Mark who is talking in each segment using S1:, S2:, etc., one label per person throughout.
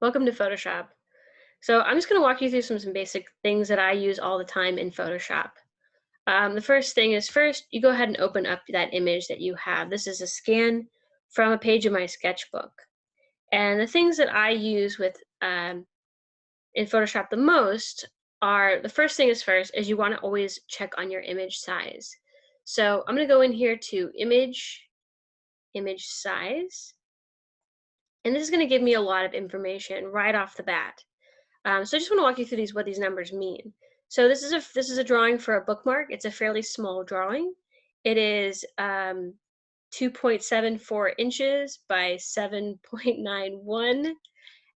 S1: Welcome to Photoshop. So I'm just going to walk you through some basic things that I use all the time in Photoshop. The first thing is first, you go ahead and open up that image that you have. This is a scan from a page of my sketchbook. And the things that I use with in Photoshop the most are, the first thing is first, is you want to always check on your image size. So I'm going to go in here to image size, and this is going to give me a lot of information right off the bat. So I just want to walk you through what these numbers mean. So this is a drawing for a bookmark. It's a fairly small drawing. It is 2.74 inches by 7.91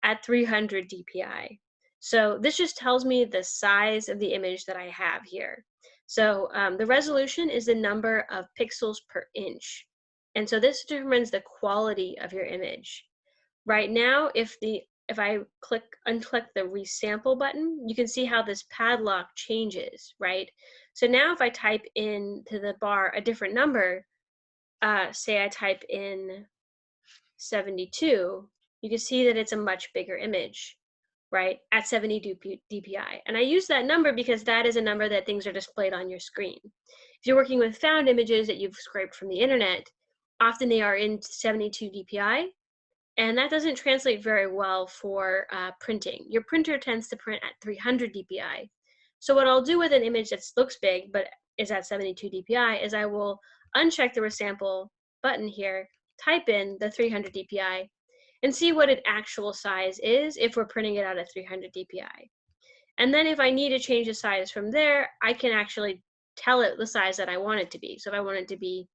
S1: at 300 dpi. So this just tells me the size of the image that I have here. So the resolution is the number of pixels per inch. And so this determines the quality of your image. Right now, if I unclick the resample button, you can see how this padlock changes, right? So now if I type into the bar a different number, say I type in 72, you can see that it's a much bigger image, right, at 70 dpi. And I use that number because that is a number that things are displayed on your screen. If you're working with found images that you've scraped from the internet, often they are in 72 dpi, and that doesn't translate very well for printing. Your printer tends to print at 300 dpi. So what I'll do with an image that looks big but is at 72 dpi is I will uncheck the resample button here, type in the 300 dpi, and see what its actual size is if we're printing it out at 300 dpi. And then if I need to change the size from there, I can actually tell it the size that I want it to be. So if I want it to be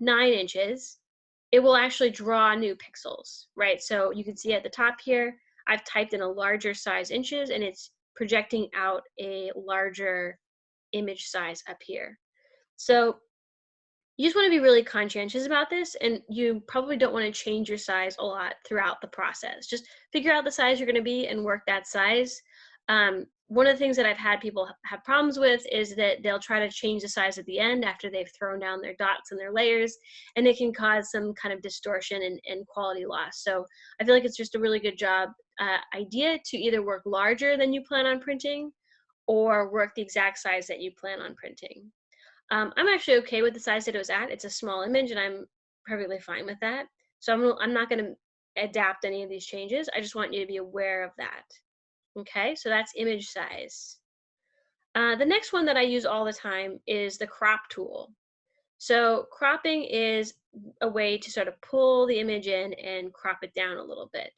S1: 9 inches, it will actually draw new pixels, right? So you can see at the top here, I've typed in a larger size inches, and it's projecting out a larger image size up here. So you just want to be really conscientious about this, and you probably don't want to change your size a lot throughout the process. Just figure out the size you're going to be and work that size. One of the things that I've had people have problems with is that they'll try to change the size at the end after they've thrown down their dots and their layers, and it can cause some kind of distortion and quality loss. So I feel like it's just a really good job idea to either work larger than you plan on printing or work the exact size that you plan on printing. I'm actually okay with the size that it was at. It's a small image, and I'm perfectly fine with that. So I'm not going to adapt any of these changes. I just want you to be aware of that. Okay, so that's image size. The next one that I use all the time is the crop tool. So cropping is a way to sort of pull the image in and crop it down a little bit.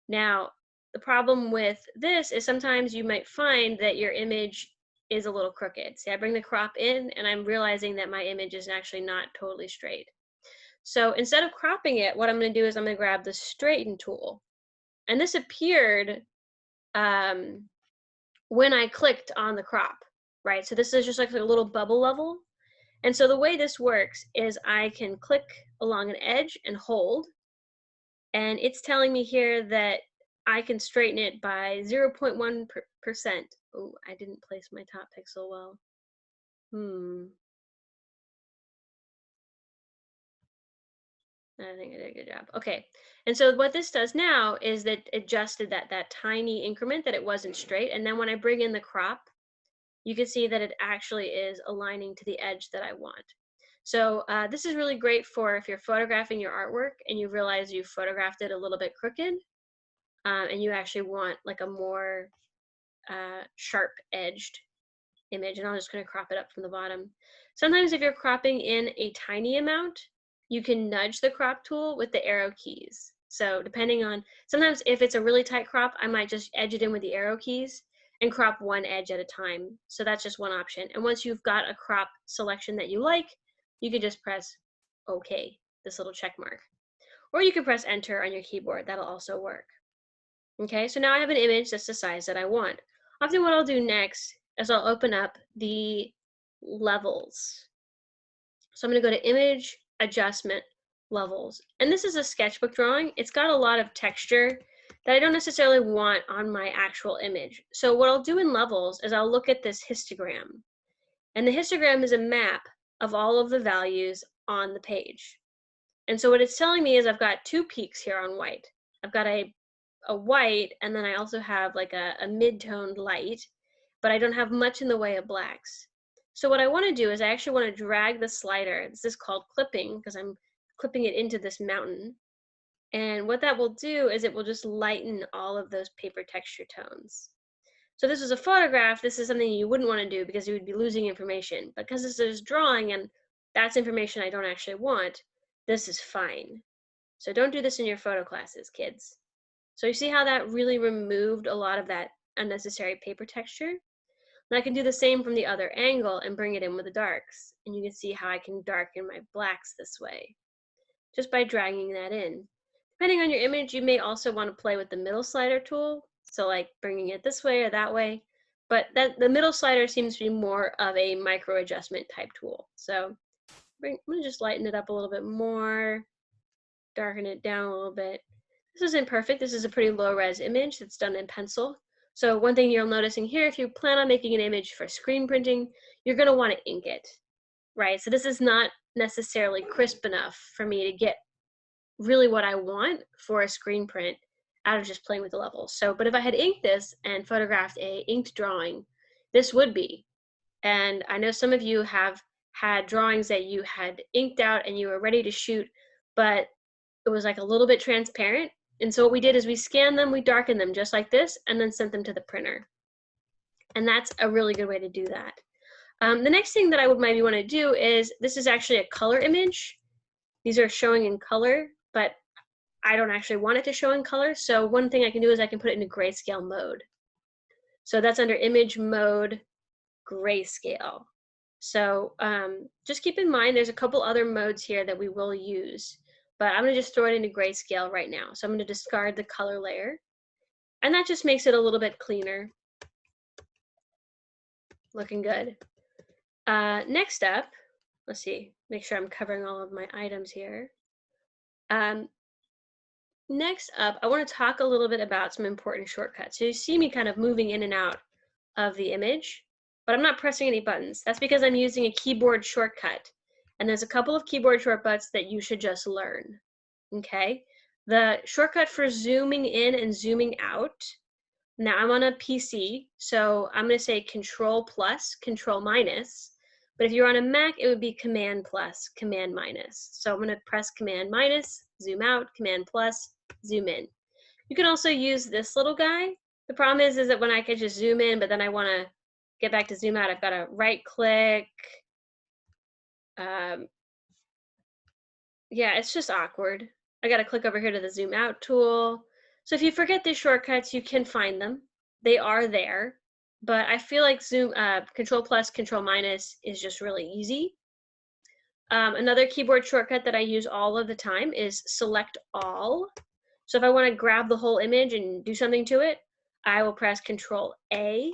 S1: Now, the problem with this is sometimes you might find that your image is a little crooked. See, I bring the crop in and I'm realizing that my image is actually not totally straight. So instead of cropping it, what I'm going to do is I'm going to grab the straighten tool. And this appeared when I clicked on the crop, right? So this is just like a little bubble level. And so the way this works is I can click along an edge and hold, and it's telling me here that I can straighten it by 0.1%. Oh, I didn't place my top pixel well. I think I did a good job. Okay, and so what this does now is that it adjusted that tiny increment that it wasn't straight, and then when I bring in the crop, you can see that it actually is aligning to the edge that I want. So this is really great for if you're photographing your artwork and you realize you photographed it a little bit crooked, and you actually want like a more sharp edged image. And I'm just going to crop it up from the bottom. Sometimes if you're cropping in a tiny amount, you can nudge the crop tool with the arrow keys. So depending on, sometimes if it's a really tight crop, I might just edge it in with the arrow keys and crop one edge at a time. So that's just one option. And once you've got a crop selection that you like, you can just press OK, this little check mark. Or you can press enter on your keyboard. That'll also work. Okay, so now I have an image that's the size that I want. Often what I'll do next is I'll open up the levels. So I'm going to go to image adjustment levels. And this is a sketchbook drawing. It's got a lot of texture that I don't necessarily want on my actual image. So what I'll do in levels is I'll look at this histogram. And the histogram is a map of all of the values on the page. And so what it's telling me is I've got two peaks here on white. I've got a a white, and then I also have like a mid-toned light, but I don't have much in the way of blacks. So what I want to do is I actually want to drag the slider. This is called clipping because I'm clipping it into this mountain. And what that will do is it will just lighten all of those paper texture tones. So this is a photograph. This is something you wouldn't want to do because you would be losing information. But because this is drawing and that's information I don't actually want, this is fine. So don't do this in your photo classes, kids. So you see how that really removed a lot of that unnecessary paper texture? And I can do the same from the other angle and bring it in with the darks. And you can see how I can darken my blacks this way, just by dragging that in. Depending on your image, you may also want to play with the middle slider tool. So like bringing it this way or that way. But the middle slider seems to be more of a micro adjustment type tool. So I'm going to just lighten it up a little bit more, darken it down a little bit. This isn't perfect. This is a pretty low res image that's done in pencil. So one thing you're noticing here, if you plan on making an image for screen printing, you're going to want to ink it, right? So this is not necessarily crisp enough for me to get really what I want for a screen print out of just playing with the levels. So, but if I had inked this and photographed a inked drawing, this would be. And I know some of you have had drawings that you had inked out and you were ready to shoot, but it was like a little bit transparent. And so what we did is we scanned them, we darkened them just like this, and then sent them to the printer. And that's a really good way to do that. The next thing that I would maybe want to do is, this is actually a color image. These are showing in color, but I don't actually want it to show in color. So one thing I can do is I can put it into grayscale mode. So that's under image mode, grayscale. So just keep in mind, there's a couple other modes here that we will use, but I'm gonna just throw it into grayscale right now. So I'm gonna discard the color layer, and that just makes it a little bit cleaner. Looking good. Next up, let's see, make sure I'm covering all of my items here. Next up, I want to talk a little bit about some important shortcuts. So you see me kind of moving in and out of the image, but I'm not pressing any buttons. That's because I'm using a keyboard shortcut. And there's a couple of keyboard shortcuts that you should just learn, okay? The shortcut for zooming in and zooming out. Now I'm on a PC, so I'm going to say Control plus, Control minus. But if you're on a Mac, it would be Command plus, Command minus. So I'm going to press Command minus, zoom out, Command plus, zoom in. You can also use this little guy. The problem is that when I can just zoom in, but then I want to get back to zoom out, I've got to right click. Yeah, it's just awkward. I got to click over here to the zoom out tool. So if you forget these shortcuts, you can find them. They are there, but I feel like Control plus, Control minus is just really easy. Another keyboard shortcut that I use all of the time is Select All. So if I want to grab the whole image and do something to it, I will press Control A.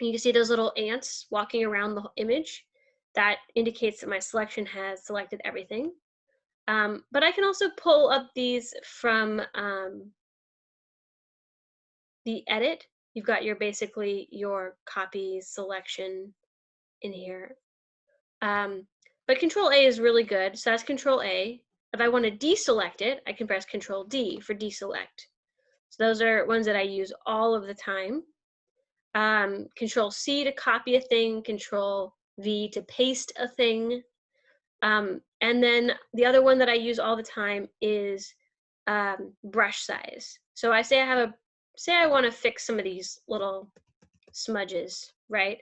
S1: And you can see those little ants walking around the image. That indicates that my selection has selected everything. But I can also pull up these from the edit. You've got basically your copy selection in here. But Control A is really good. So that's Control A. If I want to deselect it, I can press Control D for deselect. So those are ones that I use all of the time. Control C to copy a thing, Control V to paste a thing. And then the other one that I use all the time is brush size. So I say I want to fix some of these little smudges, right?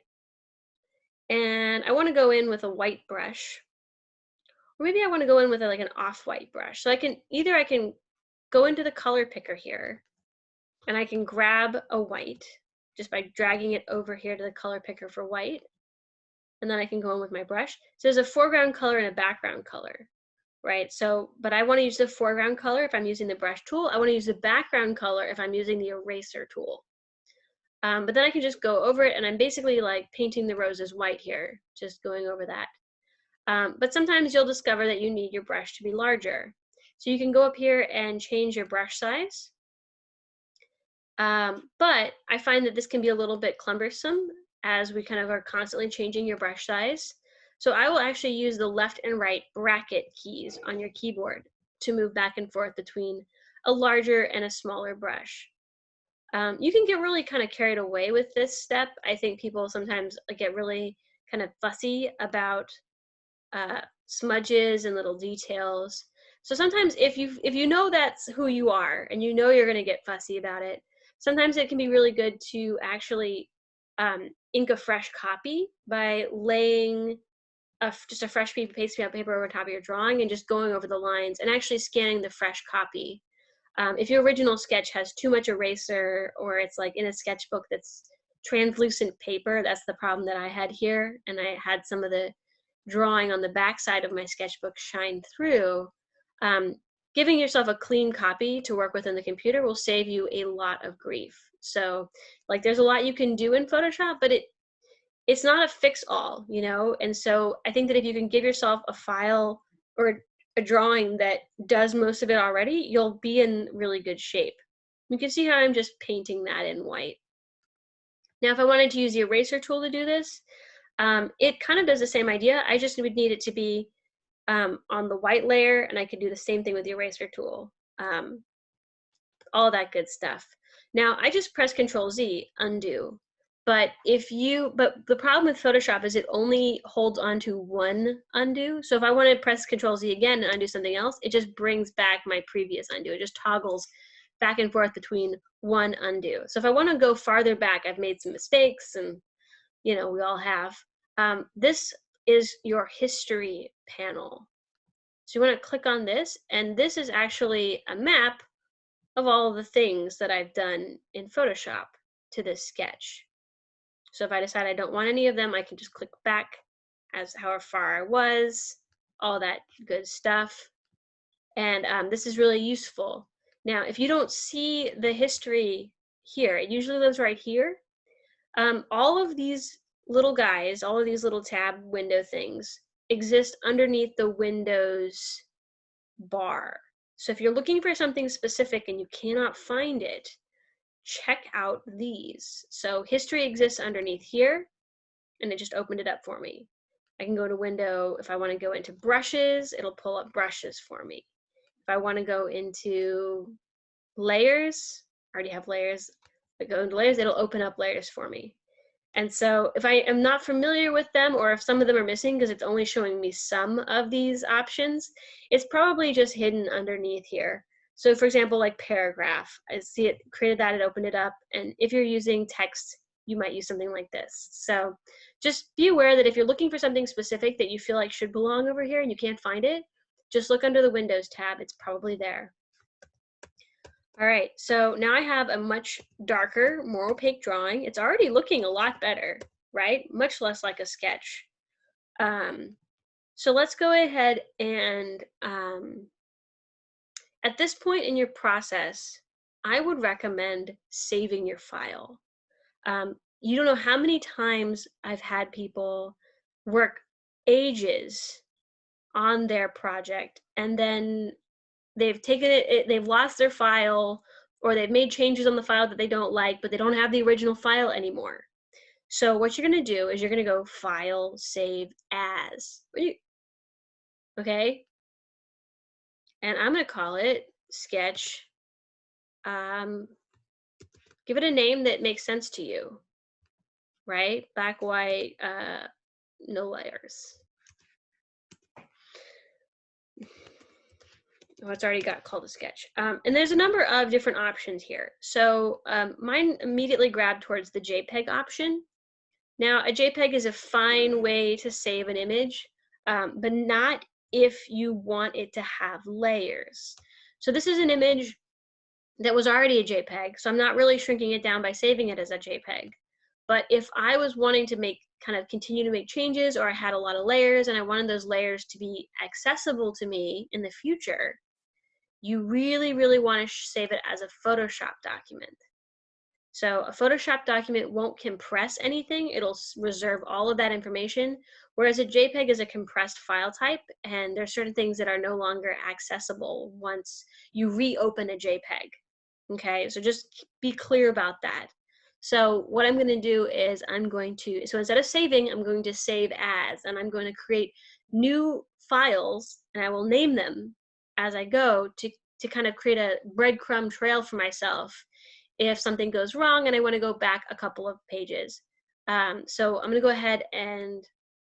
S1: And I want to go in with a white brush, or maybe I want to go in with like an off-white brush. So I can go into the color picker here, and I can grab a white just by dragging it over here to the color picker for white. And then I can go in with my brush. So there's a foreground color and a background color, right? So, but I want to use the foreground color if I'm using the brush tool. I want to use the background color if I'm using the eraser tool. But then I can just go over it, and I'm basically like painting the roses white here, just going over that. But sometimes you'll discover that you need your brush to be larger. So you can go up here and change your brush size. But I find that this can be a little bit cumbersome as we kind of are constantly changing your brush size. So I will actually use the left and right bracket keys on your keyboard to move back and forth between a larger and a smaller brush. You can get really kind of carried away with this step. I think people sometimes get really kind of fussy about smudges and little details. So sometimes if you know that's who you are and you know you're going to get fussy about it, sometimes it can be really good to actually ink a fresh copy by laying just a fresh piece of paper over top of your drawing and just going over the lines and actually scanning the fresh copy. If your original sketch has too much eraser, or it's like in a sketchbook that's translucent paper, that's the problem that I had here, and I had some of the drawing on the back side of my sketchbook shine through. Giving yourself a clean copy to work with in the computer will save you a lot of grief. So like there's a lot you can do in Photoshop, but it's not a fix-all, you know? And so I think that if you can give yourself a file or a drawing that does most of it already, you'll be in really good shape. You can see how I'm just painting that in white. Now, if I wanted to use the eraser tool to do this, it kind of does the same idea. I just would need it to be on the white layer, and I could do the same thing with the eraser tool. All that good stuff. Now, I just press Control-Z, undo. But the problem with Photoshop is it only holds onto one undo. So if I want to press Control-Z again and undo something else, it just brings back my previous undo. It just toggles back and forth between one undo. So if I want to go farther back, I've made some mistakes, and you know, we all have. This is your history panel. So you want to click on this, and this is actually a map of all of the things that I've done in Photoshop to this sketch. So if I decide I don't want any of them, I can just click back as however far I was, all that good stuff. And this is really useful. Now, if you don't see the history here, it usually lives right here. All of these little guys, all of these little tab window things exist underneath the Windows bar. So if you're looking for something specific and you cannot find it, check out these. So history exists underneath here, and it just opened it up for me. I can go to window. If I want to go into brushes, it'll pull up brushes for me. If I want to go into layers, I already have layers. If I go into layers, it'll open up layers for me. And so if I am not familiar with them, or if some of them are missing because it's only showing me some of these options, it's probably just hidden underneath here. So for example, like paragraph, I see it created that, it opened it up. And if you're using text, you might use something like this. So just be aware that if you're looking for something specific that you feel like should belong over here and you can't find it, just look under the Windows tab, it's probably there. All right, so now I have a much darker, more opaque drawing. It's already looking a lot better, right? Much less like a sketch. So let's go ahead and at this point in your process, I would recommend saving your file. You don't know how many times I've had people work ages on their project, and then they've taken it, they've lost their file, or they've made changes on the file that they don't like, but they don't have the original file anymore. So what you're going to do is you're going to go File, Save As. Okay? And I'm going to call it Sketch. Give it a name that makes sense to you, right? Black, white, no layers. Oh, it's already got called a sketch. And there's a number of different options here. So mine immediately grabbed towards the JPEG option. Now, a JPEG is a fine way to save an image, but not if you want it to have layers. So this is an image that was already a JPEG, so I'm not really shrinking it down by saving it as a JPEG. But if I was wanting to continue to make changes, or I had a lot of layers and I wanted those layers to be accessible to me in the future, you really, really want to save it as a Photoshop document. So a Photoshop document won't compress anything. It'll reserve all of that information, whereas a JPEG is a compressed file type, and there's certain things that are no longer accessible once you reopen a JPEG. Okay, so just be clear about that. So what I'm going to do is so instead of saving, I'm going to save as, and I'm going to create new files, and I will name them as I go to to kind of create a breadcrumb trail for myself if something goes wrong and I want to go back a couple of pages. So I'm going to go ahead and,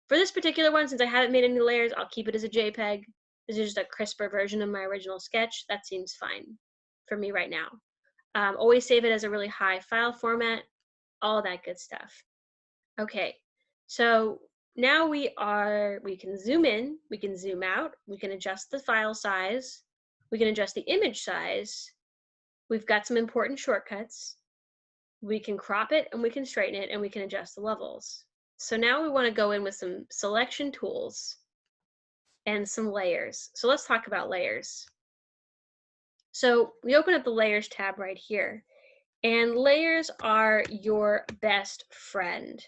S1: for this particular one, since I haven't made any layers, I'll keep it as a JPEG. This is just a crisper version of my original sketch. That seems fine for me right now. Always save it as a really high file format, all that good stuff. Okay, so now we can zoom in, we can zoom out, we can adjust the file size, we can adjust the image size. We've got some important shortcuts. We can crop it and we can straighten it and we can adjust the levels. So now we want to go in with some selection tools and some layers. So let's talk about layers. So we open up the layers tab right here, and layers are your best friend,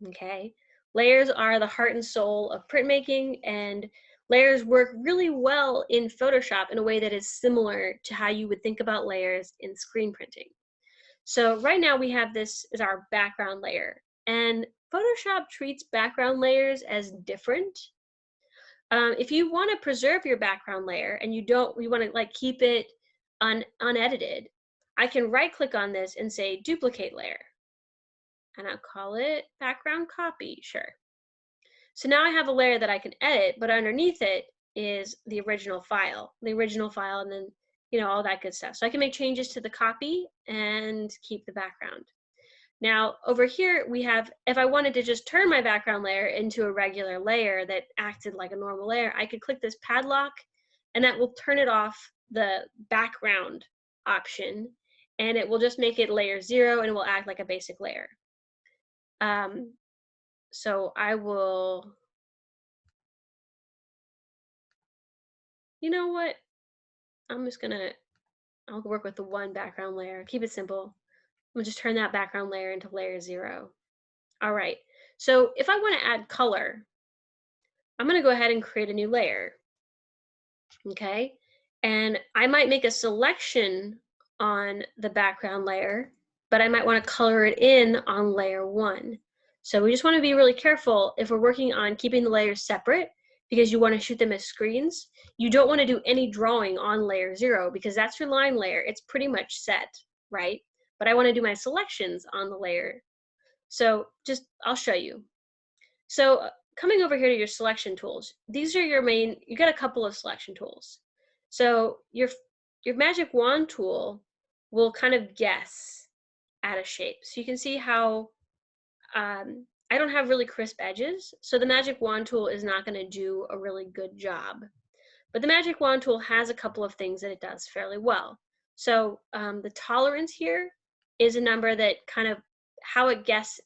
S1: okay? Layers are the heart and soul of printmaking, and layers work really well in Photoshop in a way that is similar to how you would think about layers in screen printing. So right now we have this as our background layer, and Photoshop treats background layers as different. If you want to preserve your background layer and you want to like keep it unedited, I can right click on this and say duplicate layer, and I'll call it background copy, sure. So now I have a layer that I can edit, but underneath it is the original file, and then, you know, all that good stuff. So I can make changes to the copy and keep the background. Now over here we have, if I wanted to just turn my background layer into a regular layer that acted like a normal layer, I could click this padlock and that will turn it off the background option, and it will just make it layer 0 and it will act like a basic layer. So I will, you know what, I'll work with the one background layer, keep it simple. We'll just turn that background layer into layer 0. All right, so if I want to add color, I'm going to go ahead and create a new layer, okay? And I might make a selection on the background layer, but I might want to color it in on layer 1. So we just want to be really careful if we're working on keeping the layers separate, because you want to shoot them as screens. You don't want to do any drawing on layer 0 because that's your line layer. It's pretty much set, right? But I want to do my selections on the layer. So I'll show you. So coming over here to your selection tools, these are your main, you got a couple of selection tools. So your magic wand tool will kind of guess at a shape. So you can see how I don't have really crisp edges, so the magic wand tool is not going to do a really good job. But the magic wand tool has a couple of things that it does fairly well. So the tolerance here is a number that kind of how it guesses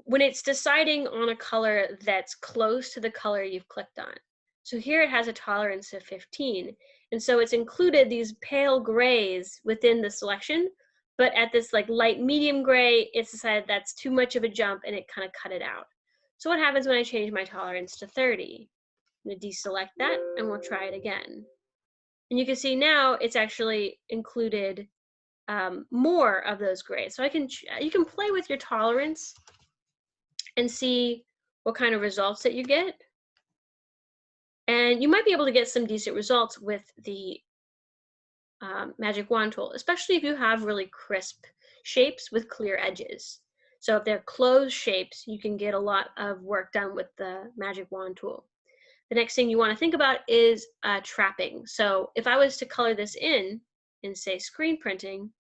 S1: when it's deciding on a color that's close to the color you've clicked on. So here it has a tolerance of 15. And so it's included these pale grays within the selection, but at this like light medium gray, it's decided that's too much of a jump and it kind of cut it out. So what happens when I change my tolerance to 30? I'm gonna deselect that and we'll try it again. And you can see now it's actually included more of those grays. So you can play with your tolerance and see what kind of results that you get. And you might be able to get some decent results with the magic wand tool, especially if you have really crisp shapes with clear edges. So if they're closed shapes, you can get a lot of work done with the magic wand tool. The next thing you want to think about is trapping. So if I was to color this in say screen printing,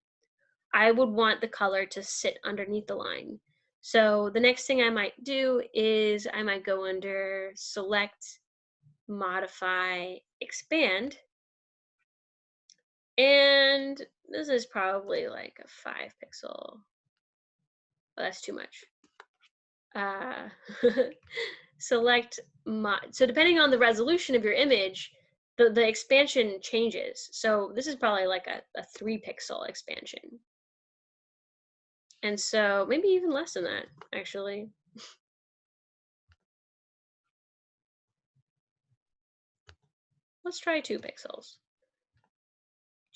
S1: I would want the color to sit underneath the line. So the next thing I might do is I might go under select, modify, expand. And this is probably like a 5 pixel. Oh, that's too much. Select so depending on the resolution of your image, the expansion changes. So this is probably like a 3 pixel expansion. And so maybe even less than that, actually. Let's try 2 pixels.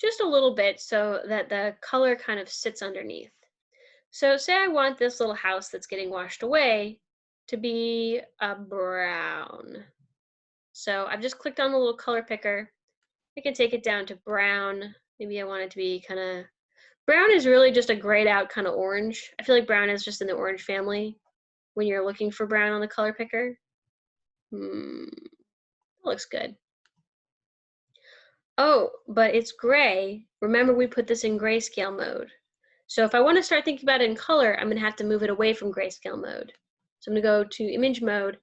S1: Just a little bit so that the color kind of sits underneath. So say I want this little house that's getting washed away to be a brown. So I've just clicked on the little color picker I can take it down to brown. Maybe I want it to be kind of, brown is really just a grayed out kind of orange. I feel like brown is just in the orange family when you're looking for brown on the color picker. That looks good. Oh, but it's gray. Remember, we put this in grayscale mode. So if I want to start thinking about it in color, I'm going to have to move it away from grayscale mode. So I'm going to go to image mode.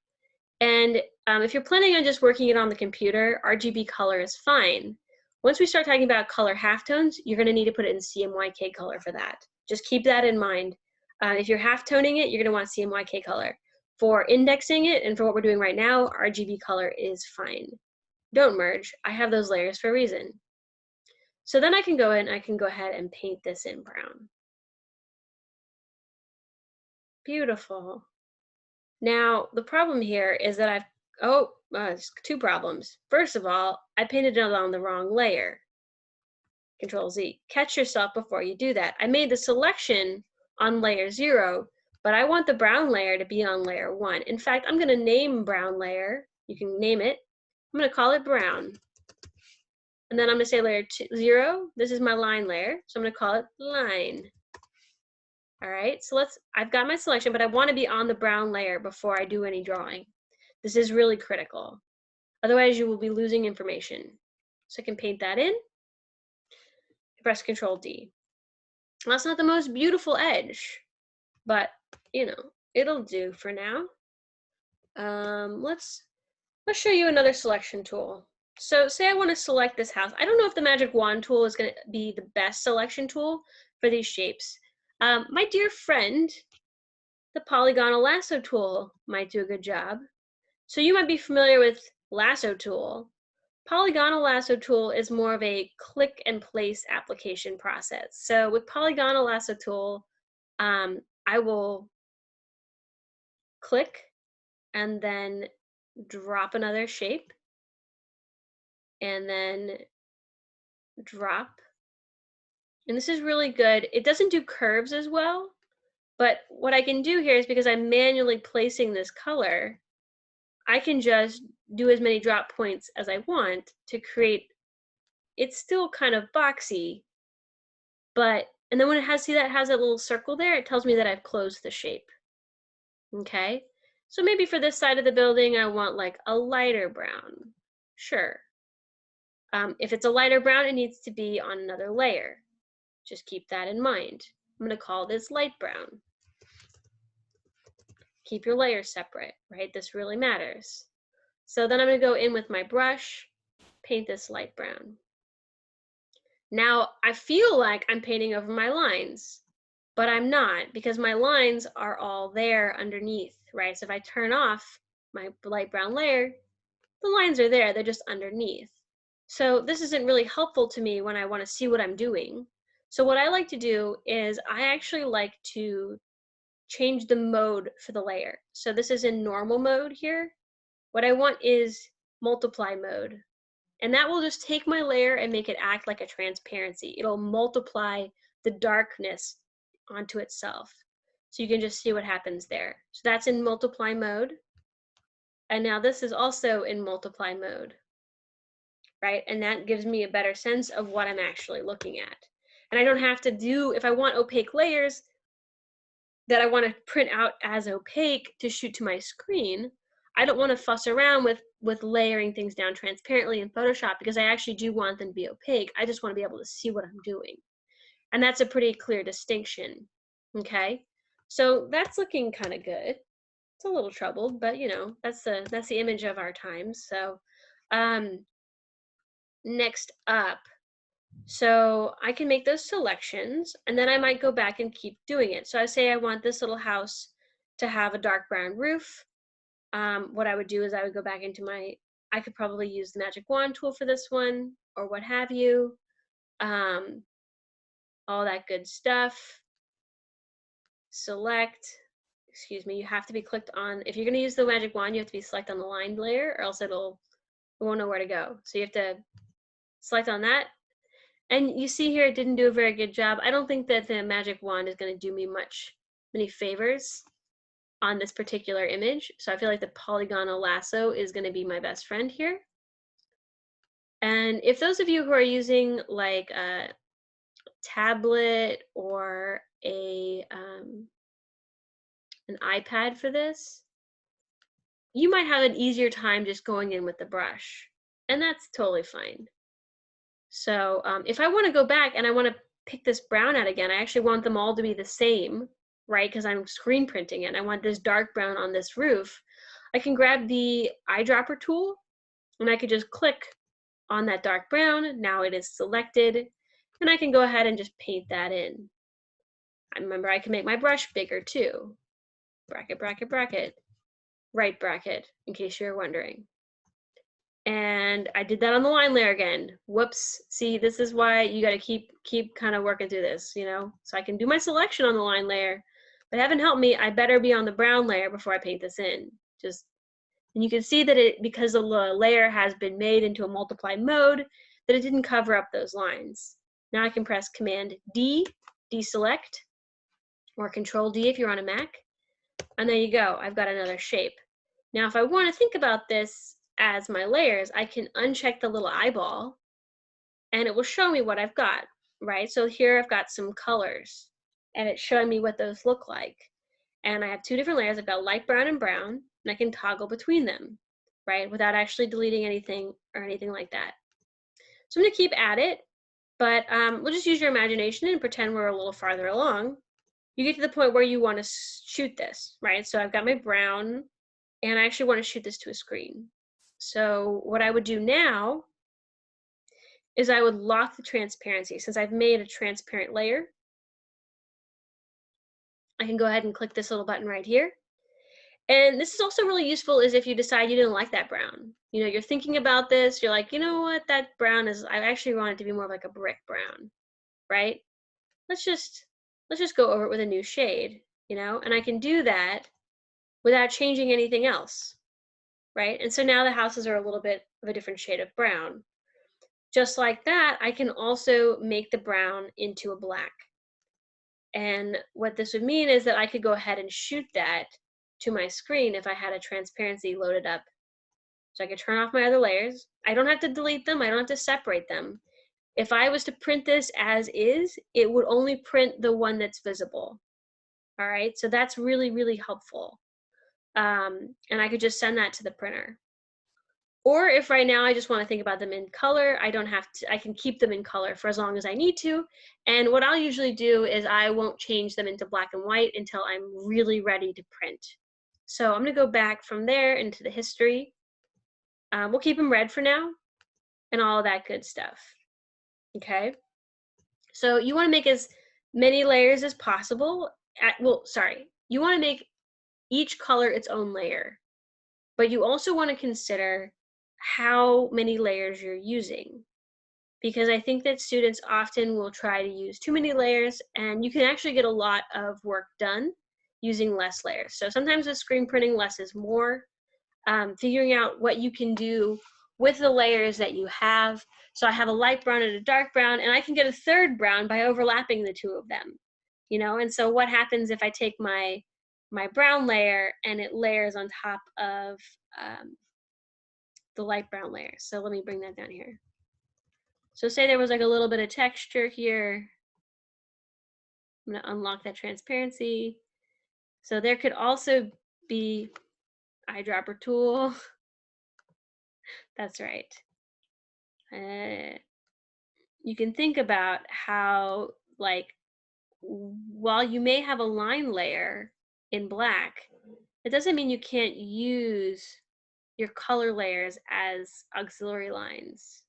S1: And if you're planning on just working it on the computer, RGB color is fine. Once we start talking about color halftones, you're going to need to put it in CMYK color for that. Just keep that in mind. If you're halftoning it, you're going to want CMYK color. For indexing it and for what we're doing right now, RGB color is fine. Don't merge. I have those layers for a reason. So then I can go in, I can go ahead and paint this in brown. Beautiful. Now, the problem here is that there's two problems. First of all, I painted it on the wrong layer. Control Z. Catch yourself before you do that. I made the selection on layer 0, but I want the brown layer to be on layer 1. In fact, I'm going to name brown layer. You can name it. I'm going to call it brown. And then I'm going to say layer 0. This is my line layer, so I'm going to call it line. All right, so I've got my selection, but I want to be on the brown layer before I do any drawing. This is really critical. Otherwise, you will be losing information. So I can paint that in. Press Control D. Well, that's not the most beautiful edge, but it'll do for now. Let's show you another selection tool. So say I want to select this house. I don't know if the magic wand tool is going to be the best selection tool for these shapes. My dear friend, the Polygonal lasso tool might do a good job. So you might be familiar with lasso tool. Polygonal lasso tool is more of a click and place application process. So with Polygonal lasso tool, I will click and then drop another shape and then drop. And this is really good. It doesn't do curves as well, but what I can do here is because I'm manually placing this color, I can just do as many drop points as I want to create, it's still kind of boxy, but, and then when it has, see that has that little circle there, it tells me that I've closed the shape. Okay, so maybe for this side of the building, I want like a lighter brown. Sure. If it's a lighter brown, it needs to be on another layer. Just keep that in mind. I'm going to call this light brown. Keep your layers separate, right? This really matters. So then I'm going to go in with my brush, paint this light brown. Now I feel like I'm painting over my lines, but I'm not, because my lines are all there underneath, right? So if I turn off my light brown layer, the lines are there, they're just underneath. So this isn't really helpful to me when I want to see what I'm doing. So what I like to do is I actually like to change the mode for the layer. So this is in normal mode here. What I want is multiply mode. And that will just take my layer and make it act like a transparency. It'll multiply the darkness onto itself. So you can just see what happens there. So that's in multiply mode. And now this is also in multiply mode, right? And that gives me a better sense of what I'm actually looking at. And I don't have to do, if I want opaque layers that I want to print out as opaque to shoot to my screen, I don't want to fuss around with layering things down transparently in Photoshop, because I actually do want them to be opaque. I just want to be able to see what I'm doing. And that's a pretty clear distinction, okay? So that's looking kind of good. It's a little troubled, but that's the image of our times. So next up, so I can make those selections, and then I might go back and keep doing it. So I say I want this little house to have a dark brown roof. What I would do is I would go back into I could probably use the magic wand tool for this one, or what have you. All that good stuff. Select, excuse me, you have to be clicked on, if you're going to use the magic wand, you have to be select on the line layer, or else it won't know where to go. So you have to select on that. And you see here, it didn't do a very good job. I don't think that the magic wand is going to do me many favors on this particular image. So I feel like the polygonal lasso is going to be my best friend here. And if those of you who are using like a tablet or an iPad for this, you might have an easier time just going in with the brush, and that's totally fine. So if I want to go back and I want to pick this brown out again, I actually want them all to be the same, right? Because I'm screen printing it. And I want this dark brown on this roof. I can grab the eyedropper tool and I could just click on that dark brown. Now it is selected, and I can go ahead and just paint that in. I remember I can make my brush bigger too. Bracket, bracket, bracket, right bracket, in case you're wondering. And I did that on the line layer again. Whoops. See, this is why you got to keep kind of working through this, you know? So I can do my selection on the line layer, but heaven help me, I better be on the brown layer before I paint this in. And you can see that because the layer has been made into a multiply mode, that it didn't cover up those lines. Now I can press Command D, deselect, or Control D if you're on a Mac. And there you go, I've got another shape. Now, if I want to think about this as my layers, I can uncheck the little eyeball and it will show me what I've got, right? So here I've got some colors and it's showing me what those look like. And I have two different layers. I've got light brown, and I can toggle between them, right? Without actually deleting anything or anything like that. So I'm gonna keep at it, but we'll just use your imagination and pretend we're a little farther along. You get to the point where you wanna shoot this, right? So I've got my brown and I actually wanna shoot this to a screen. So what I would do now is I would lock the transparency. Since I've made a transparent layer, I can go ahead and click this little button right here. And this is also really useful is if you decide you didn't like that brown. You know, you're thinking about this, you're like, you know what, that brown is, I actually want it to be more like a brick brown, right? Let's just go over it with a new shade, you know? And I can do that without changing anything else, right? And so now the houses are a little bit of a different shade of brown. Just like that, I can also make the brown into a black. And what this would mean is that I could go ahead and shoot that to my screen if I had a transparency loaded up. So I could turn off my other layers. I don't have to delete them. I don't have to separate them. If I was to print this as is, it would only print the one that's visible. All right, so that's really, really helpful. And I could just send that to the printer. Or if right now I just want to think about them in color, I don't have to, I can keep them in color for as long as I need to. And what I'll usually do is I won't change them into black and white until I'm really ready to print. So I'm gonna go back from there into the history. We'll keep them red for now and all that good stuff, okay? So you wanna make as many layers as possible. You wanna make each color its own layer, but you also wanna consider how many layers you're using, because I think that students often will try to use too many layers and you can actually get a lot of work done using less layers. So sometimes with screen printing, less is more. Figuring out what you can do with the layers that you have. So I have a light brown and a dark brown, and I can get a third brown by overlapping the two of them, you know? And so what happens if I take my brown layer and it layers on top of the light brown layer? So let me bring that down here. So say there was like a little bit of texture here. I'm gonna unlock that transparency. So there could also be eyedropper tool. That's right. You can think about how, like, while you may have a line layer in black, it doesn't mean you can't use your color layers as auxiliary lines,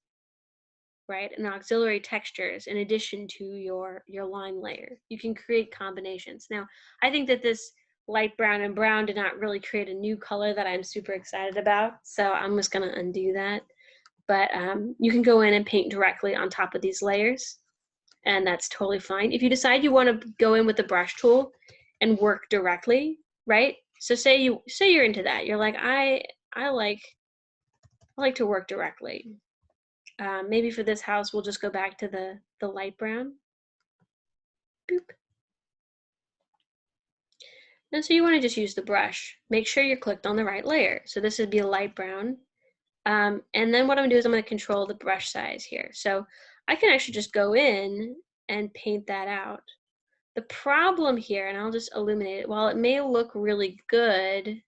S1: right? And auxiliary textures in addition to your line layer. You can create combinations. Now, I think that this light brown and brown did not really create a new color that I'm super excited about, so I'm just gonna undo that. But you can go in and paint directly on top of these layers, and that's totally fine. If you decide you want to go in with the brush tool and work directly, right? So say you're into that. You're like, I like to work directly. Maybe for this house, we'll just go back to the light brown. Boop. And so you want to just use the brush. Make sure you're clicked on the right layer. So this would be a light brown. And then what I'm gonna do is I'm gonna control the brush size here. So I can actually just go in and paint that out. The problem here, and I'll just illuminate it, while it may look really good,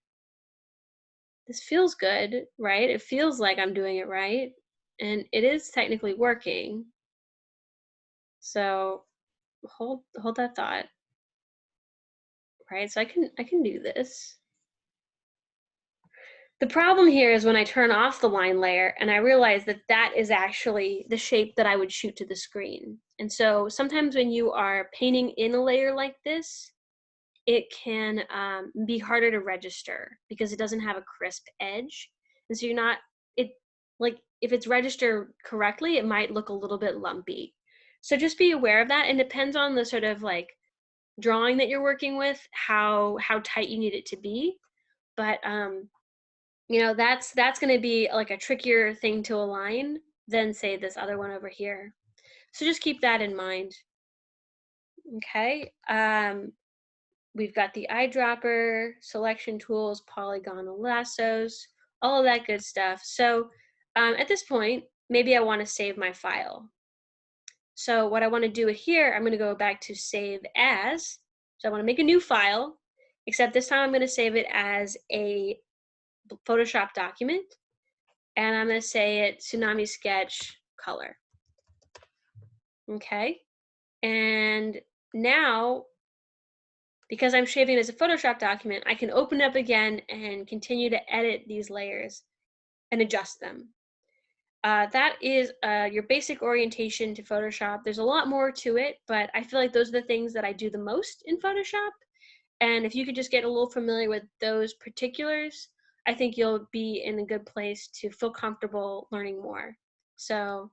S1: this feels good, right? It feels like I'm doing it right. And it is technically working. So hold that thought, right? So I can do this. The problem here is when I turn off the line layer and I realize that that is actually the shape that I would shoot to the screen. And so sometimes when you are painting in a layer like this, it can be harder to register because it doesn't have a crisp edge. And so you're not, it like if it's registered correctly, it might look a little bit lumpy. So just be aware of that, and depends on the sort of like drawing that you're working with, how tight you need it to be. But you know, that's going to be like a trickier thing to align than say this other one over here. So just keep that in mind. Okay. We've got the eyedropper, selection tools, polygonal lassos, all of that good stuff. So at this point, maybe I want to save my file. So what I want to do here, I'm going to go back to save as. So I want to make a new file, except this time I'm going to save it as a Photoshop document. And I'm going to say it Tsunami Sketch color. Okay. And now, because I'm saving it as a Photoshop document, I can open it up again and continue to edit these layers and adjust them. That is your basic orientation to Photoshop. There's a lot more to it, but I feel like those are the things that I do the most in Photoshop. And if you could just get a little familiar with those particulars, I think you'll be in a good place to feel comfortable learning more. So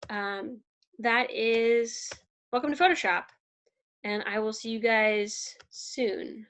S1: that is welcome to Photoshop, and I will see you guys soon.